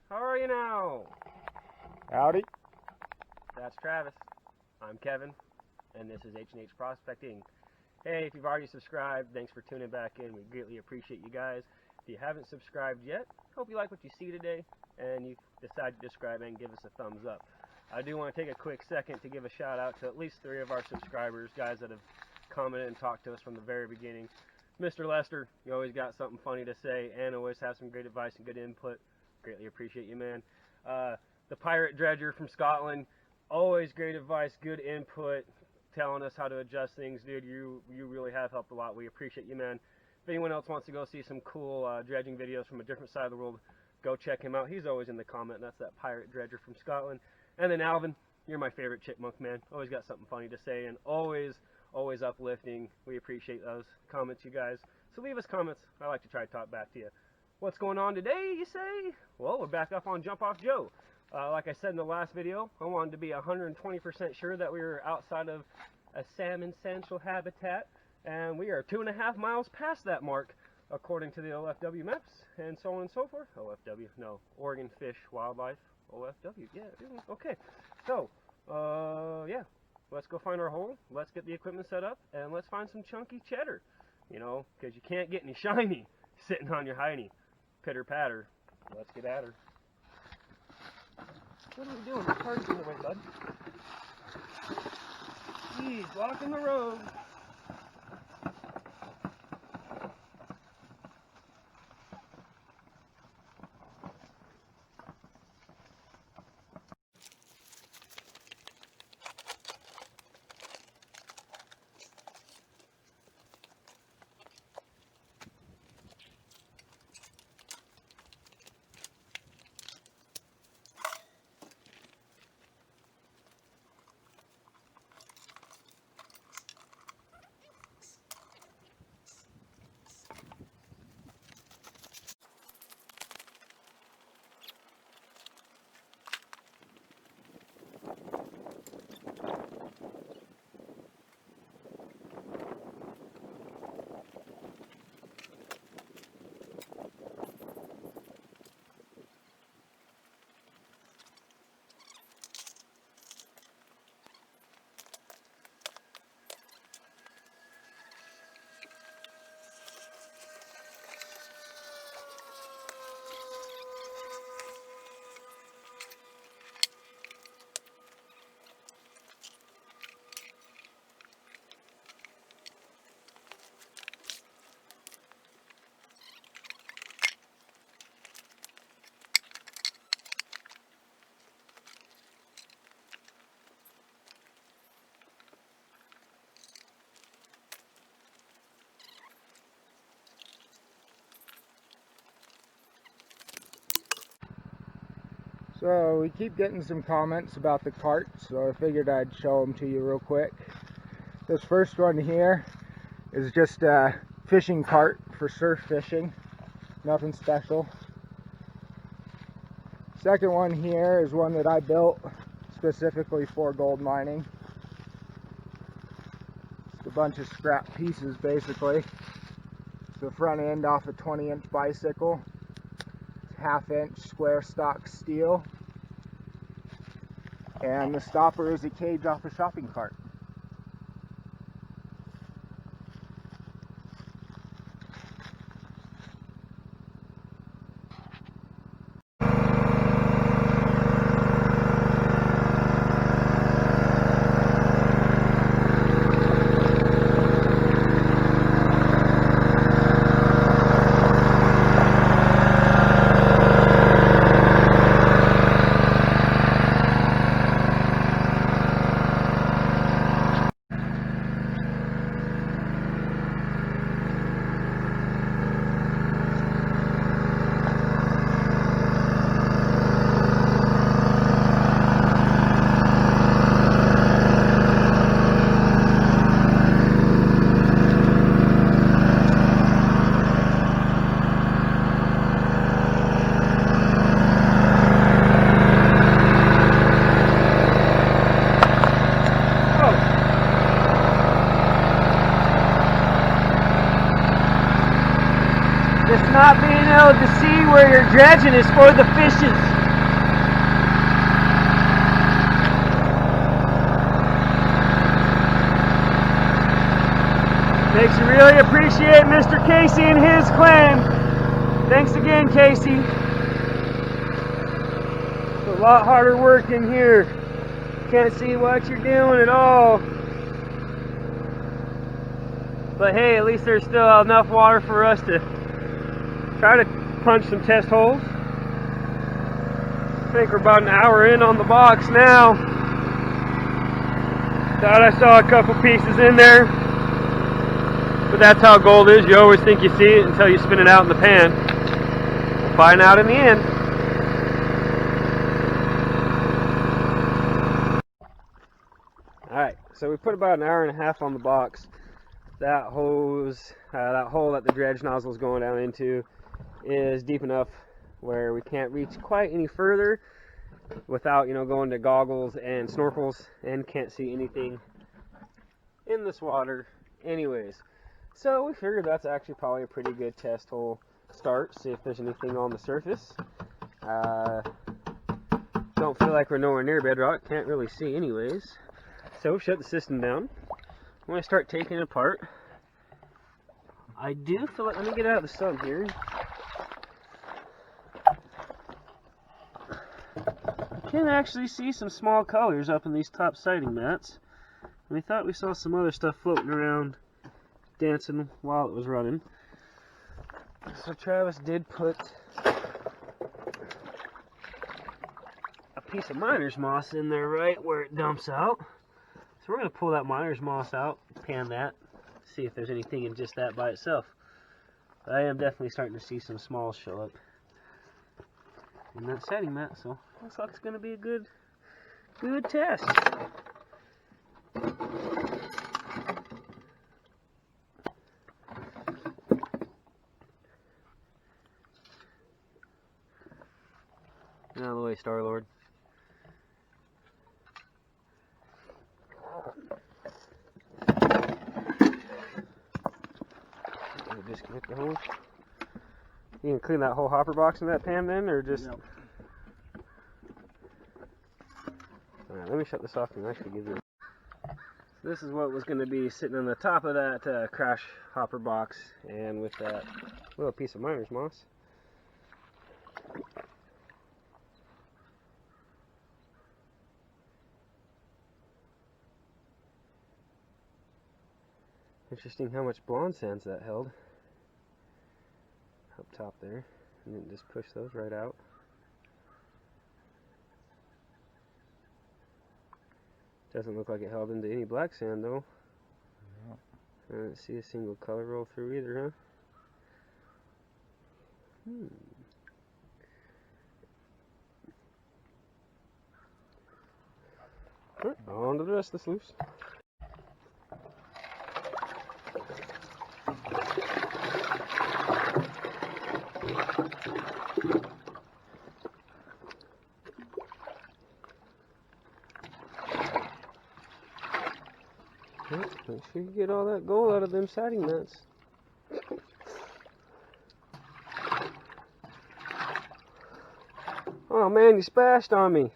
How are you now? Howdy. That's Travis. I'm Kevin, and this is H&H Prospecting. Hey, if you've already subscribed, thanks for tuning back in. We greatly appreciate you guys. If you haven't subscribed yet, hope you like what you see today, and you decide to subscribe and give us a thumbs up. I do want to take a quick second to give a shout out to at least 3 of our subscribers, guys that have commented and talked to us from the very beginning. Mr. Lester, you always got something funny to say and always have some great advice and good input. Greatly appreciate you, man. The Pirate Dredger from Scotland, always great advice, good input, telling us how to adjust things. Dude, you really have helped a lot. We appreciate you, man. If anyone else wants to go see some cool dredging videos from a different side of the world, go check him out. He's always in the comment, and that's that Pirate Dredger from Scotland. And then Alvin, you're my favorite chipmunk, man. Always got something funny to say and always uplifting. We appreciate those comments, you guys. So leave us comments. I like to try to talk back to you. What's going on today, you say? Well, we're back up on Jump Off Joe. Like I said in the last video, I wanted to be 120% sure that we were outside of a salmon central habitat, and we are 2.5 miles past that mark, according to the OFW maps, and so on and so forth. OFW, no, Oregon Fish Wildlife, OFW, yeah, okay. So, yeah, let's go find our hole, let's get the equipment set up, and let's find some chunky cheddar, you know, because you can't get any shiny sitting on your hiney. Pitter patter, let's get at her. What are we doing? The car's in the way, bud. Jeez, blocking the road. So we keep getting some comments about the cart, so I figured I'd show them to you real quick. This first one here is just a fishing cart for surf fishing, nothing special. Second one here is one that I built specifically for gold mining. It's a bunch of scrap pieces basically. It's the front end off a 20-inch bicycle. 1/2-inch square stock steel, and the stopper is a cage off a shopping cart. Just not being able to see where you're dredging is for the fishes. Makes you really appreciate Mr. Casey and his clan. Thanks again, Casey. It's a lot harder work in here. Can't see what you're doing at all. But hey, at least there's still enough water for us to try to punch some test holes. I think we're about an hour in on the box now. Thought I saw a couple pieces in there. But that's how gold is. You always think you see it until you spin it out in the pan. We'll find out in the end. Alright, so we put about an hour and a half on the box. That hose, that hole that the dredge nozzle is going down into is deep enough where we can't reach quite any further without, going to goggles and snorkels, and can't see anything in this water anyways. So we figured that's actually probably a pretty good test hole start, see if there's anything on the surface. Don't feel like we're nowhere near bedrock, can't really see anyways. So shut the system down. I'm going to start taking it apart. I do feel like, let me get out of the sun here. I can actually see some small colors up in these top siding mats. We thought we saw some other stuff floating around, dancing while it was running. So Travis did put a piece of miner's moss in there right where it dumps out. So we're going to pull that miner's moss out, pan that, see if there's anything in just that by itself. But I am definitely starting to see some smalls show up in that siding mat, so looks like it's going to be a good test. Get out of the way, Star-Lord. Disconnect the hose. You can clean that whole hopper box in that pan then, or just... Yep. Alright, let me shut this off and actually give you... This is what was going to be sitting on the top of that crash hopper box, and with that little piece of miner's moss. Interesting how much blonde sands that held up top there, and then just push those right out. Doesn't look like it held into any black sand though. No. I didn't see a single color roll through either, huh? Right, on to the rest of the sluice. Make sure you get all that gold out of them siding mats. Oh man, you splashed on me.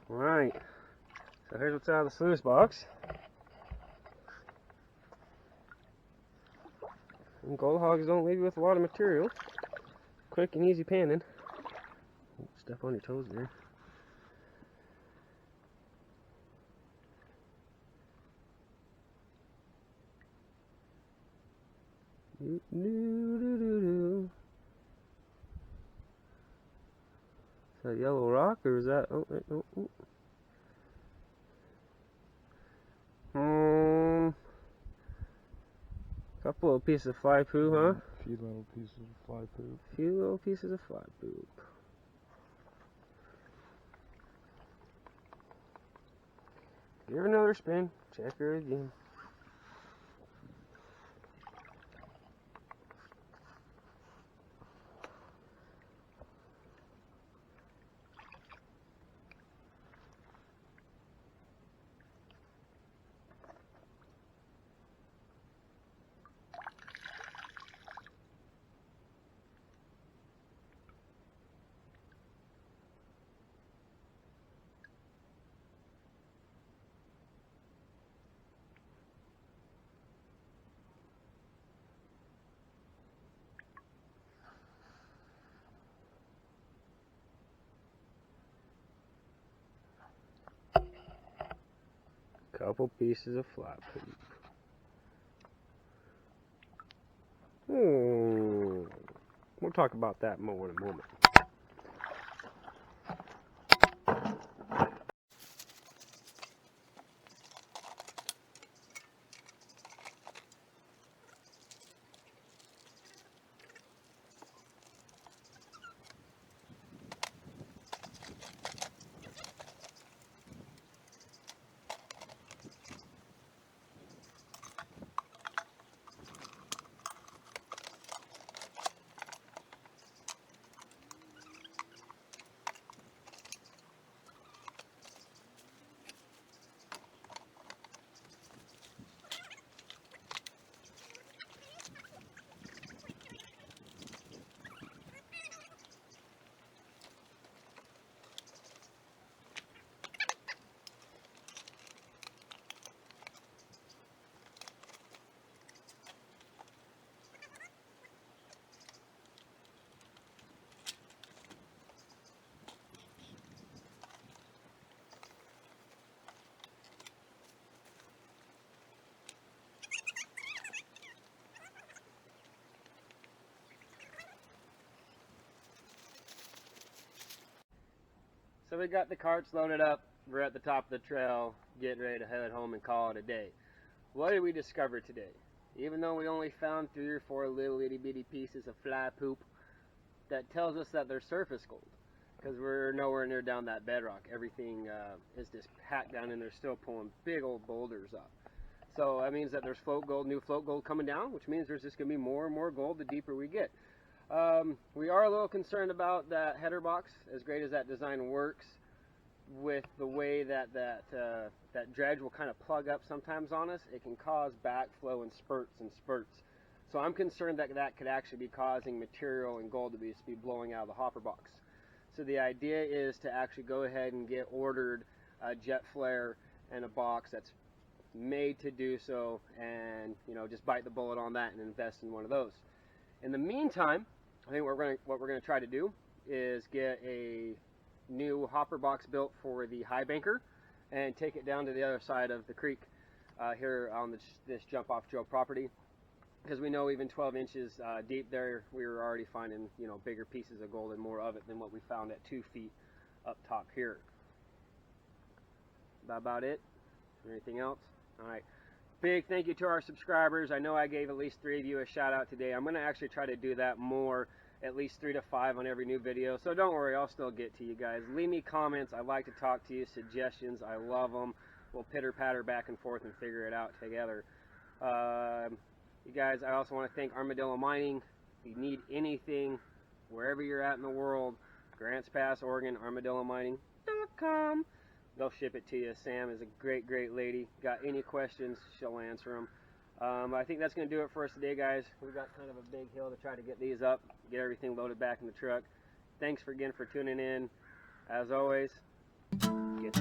Alright, so here's what's out of the sluice box. And gold hogs don't leave you with a lot of material. Quick and easy panning. Step on your toes there. Is that yellow rock, or is that... Couple of pieces of fly poo, huh? A few little pieces of fly poop. A few little pieces of fly poop. Give her another spin. Check her again. Couple pieces of flat poop. We'll talk about that more in a moment. So we got the carts loaded up. We're at the top of the trail, getting ready to head home and call it a day. What did we discover today? Even though we only found 3 or 4 little itty bitty pieces of fly poop, that tells us that they're surface gold, because we're nowhere near down that bedrock. Everything is just packed down, and they're still pulling big old boulders up. So that means that there's float gold, new float gold coming down, which means there's just going to be more and more gold the deeper we get. We are a little concerned about that header box. As great as that design works, with the way that dredge will kind of plug up sometimes on us, it can cause backflow in spurts and spurts. So I'm concerned that that could actually be causing material and gold to be blowing out of the hopper box. So the idea is to actually go ahead and get ordered a jet flare and a box that's made to do so, and just bite the bullet on that and invest in one of those. In the meantime, I think what we're going to try to do is get a new hopper box built for the high banker and take it down to the other side of the creek here on this jump off Joe property, because we know even 12 inches deep there, we were already finding bigger pieces of gold and more of it than what we found at 2 feet up top here. About it? Anything else? All right. Big thank you to our subscribers. I know I gave at least 3 of you a shout out today. I'm going to actually try to do that more, at least 3 to 5 on every new video. So don't worry, I'll still get to you guys. Leave me comments. I like to talk to you. Suggestions, I love them. We'll pitter patter back and forth and figure it out together. You guys, I also want to thank Armadillo Mining. If you need anything, wherever you're at in the world, Grants Pass, Oregon, armadillomining.com. They'll ship it to you. Sam is a great, great lady. Got any questions, she'll answer them. I think that's going to do it for us today, guys. We've got kind of a big hill to try to get these up, get everything loaded back in the truck. Thanks again for tuning in. As always, get